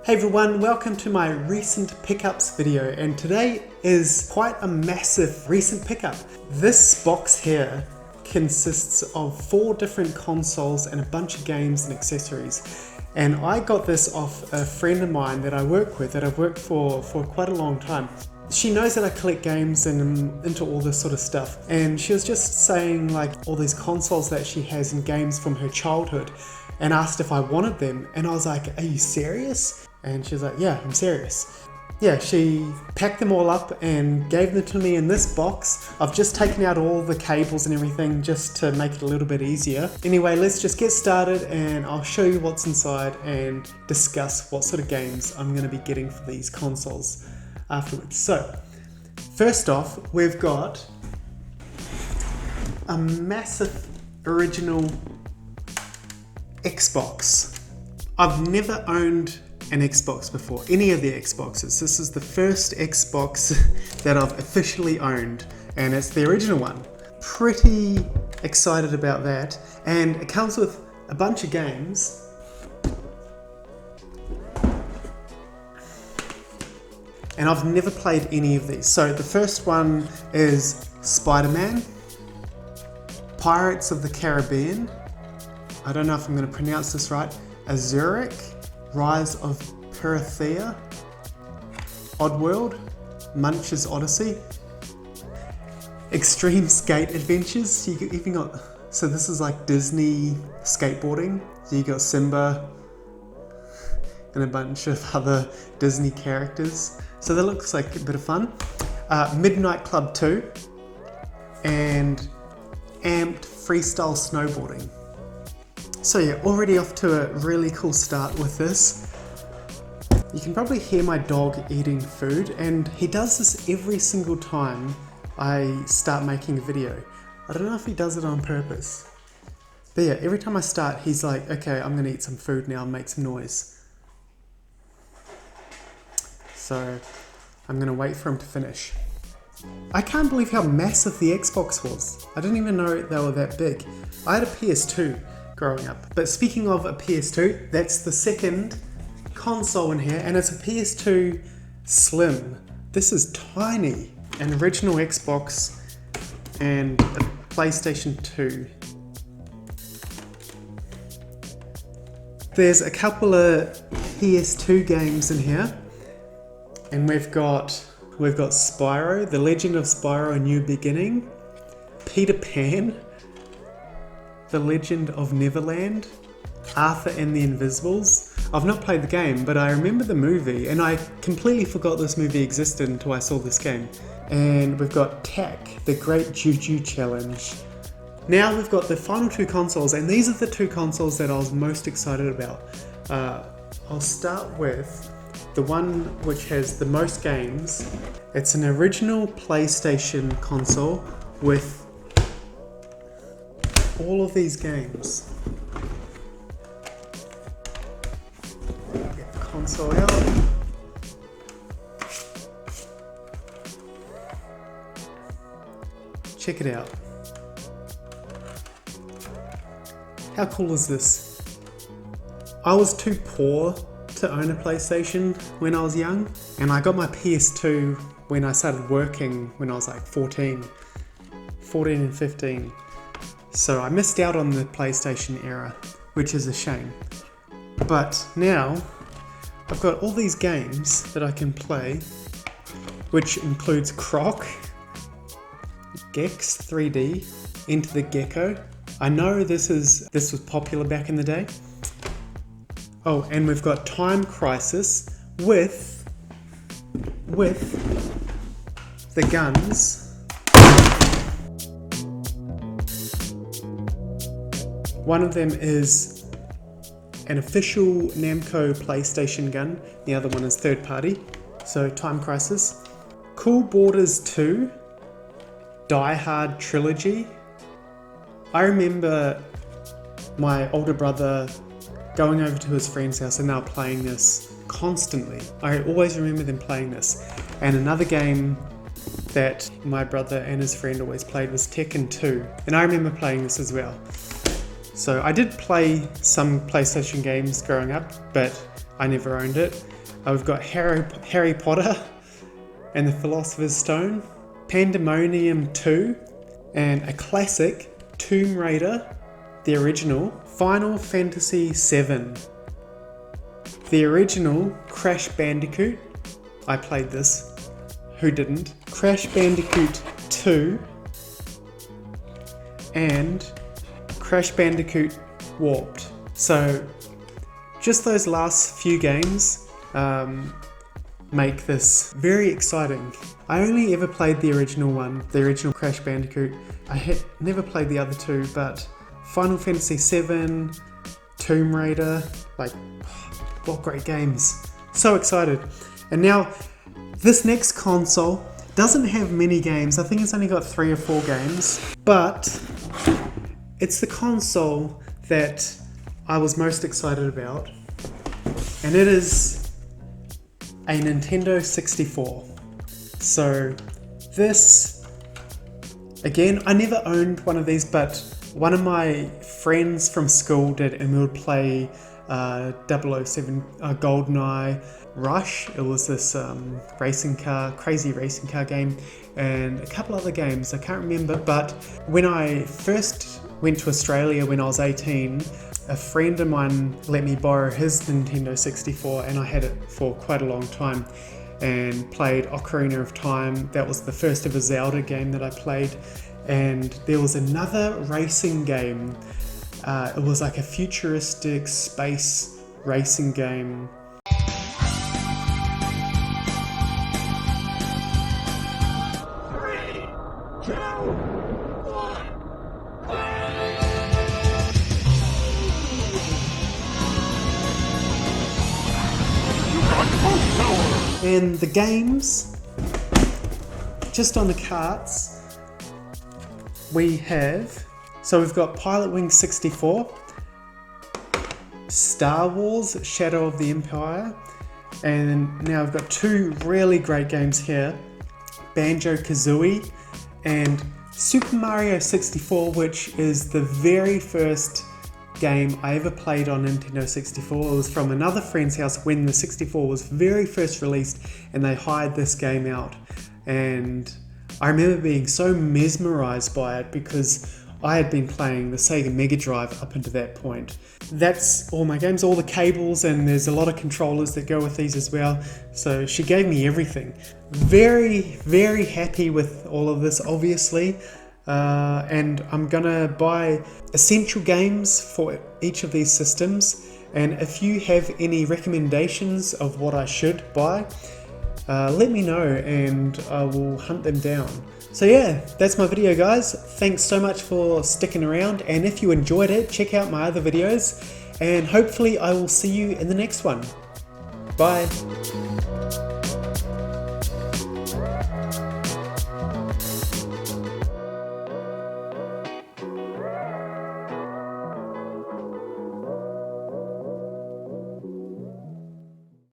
Hey everyone, welcome to my recent pickups video, and today is quite a massive recent pickup. This box here consists of 4 different consoles and a bunch of games and accessories. And I got this off a friend of mine that I work with, that I've worked for quite a long time. She knows that I collect games and I'm into all this sort of stuff. And she was just saying like all these consoles that she has and games from her childhood, and asked if I wanted them. And I was like, are you serious? And she was like, yeah, I'm serious. Yeah, she packed them all up and gave them to me in this box. I've just taken out all the cables and everything just to make it a little bit easier. Anyway, let's just get started and I'll show you what's inside and discuss what sort of games I'm going to be getting for these consoles afterwards. So, first off, we've got a massive original Xbox. I've never owned an Xbox before, any of the Xboxes. This is the first Xbox that I've officially owned, and it's the original one. Pretty excited about that, and it comes with a bunch of games. And I've never played any of these. So the first one is Spider-Man, Pirates of the Caribbean, I don't know if I'm going to pronounce this right, Azuric, Rise of Perithea, Oddworld, Munch's Odyssey, Extreme Skate Adventures. You even got, so this is like Disney skateboarding. So you got Simba and a bunch of other Disney characters. So that looks like a bit of fun. Midnight Club 2 and Amped Freestyle Snowboarding. So yeah, already off to a really cool start with this. You can probably hear my dog eating food, and he does this every single time I start making a video. I don't know if he does it on purpose. But yeah, every time I start, he's like, okay, I'm gonna eat some food now and make some noise. So I'm gonna wait for him to finish. I can't believe how massive the Xbox was. I didn't even know they were that big. I had a PS2 growing up. But speaking of a PS2, that's the second console in here, and it's a PS2 Slim. This is tiny. An original Xbox and a PlayStation 2. There's a couple of PS2 games in here, and we've got Spyro, The Legend of Spyro: A New Beginning, Peter Pan, The Legend of Neverland, Arthur and the Invisibles. I've not played the game, but I remember the movie, and I completely forgot this movie existed until I saw this game. And we've got Tak, The Great Juju Challenge. Now we've got the final 2 consoles, and these are the 2 consoles that I was most excited about. I'll start with the one which has the most games. It's an original PlayStation console with all of these games. Get the console out. Check it out. How cool is this? I was too poor to own a PlayStation when I was young, and I got my PS2 when I started working when I was like 14 and 15. So I missed out on the PlayStation era, which is a shame. But now, I've got all these games that I can play, which includes Croc, Gex 3D, Enter the Gecko. I know this was popular back in the day. Oh, and we've got Time Crisis with the guns. One of them is an official Namco PlayStation gun, the other one is third party, so Time Crisis. Cool Borders 2, Die Hard Trilogy. I remember my older brother going over to his friend's house and they were playing this constantly. I always remember them playing this. And another game that my brother and his friend always played was Tekken 2, and I remember playing this as well. So I did play some PlayStation games growing up, but I never owned it. We've got Harry Potter and the Philosopher's Stone, Pandemonium 2, and a classic, Tomb Raider, the original, Final Fantasy VII, the original Crash Bandicoot, I played this, who didn't, Crash Bandicoot 2, and Crash Bandicoot Warped. So just those last few games make this very exciting. I only ever played the original one, the original Crash Bandicoot. I had never played the other two, but Final Fantasy VII, Tomb Raider, like, what great games. So excited. And now, this next console doesn't have many games. I think it's only got 3 or 4 games, but it's the console that I was most excited about, and it is a Nintendo 64. So this, again, I never owned one of these, but one of my friends from school did, and we would play 007 GoldenEye Rush. It was this crazy racing car game, and a couple other games I can't remember. But when I first went to Australia when I was 18, a friend of mine let me borrow his Nintendo 64, and I had it for quite a long time and played Ocarina of Time. That was the first ever Zelda game that I played. And there was another racing game. It was like a futuristic space racing game. And the games, just on the carts, we have, so we've got Pilot Wing 64, Star Wars Shadow of the Empire, and now I've got 2 really great games here, Banjo-Kazooie and Super Mario 64, which is the very first game I ever played on Nintendo 64. It was from another friend's house when the 64 was very first released, and they hired this game out, and I remember being so mesmerized by it because I had been playing the Sega Mega Drive up until that point. That's all my games, all the cables, and there's a lot of controllers that go with these as well. So she gave me everything. Very, very happy with all of this, obviously. And I'm gonna buy essential games for each of these systems. And if you have any recommendations of what I should buy, let me know and I will hunt them down. So yeah, that's my video, guys. Thanks so much for sticking around, and if you enjoyed it, check out my other videos, and hopefully I will see you in the next one. Bye.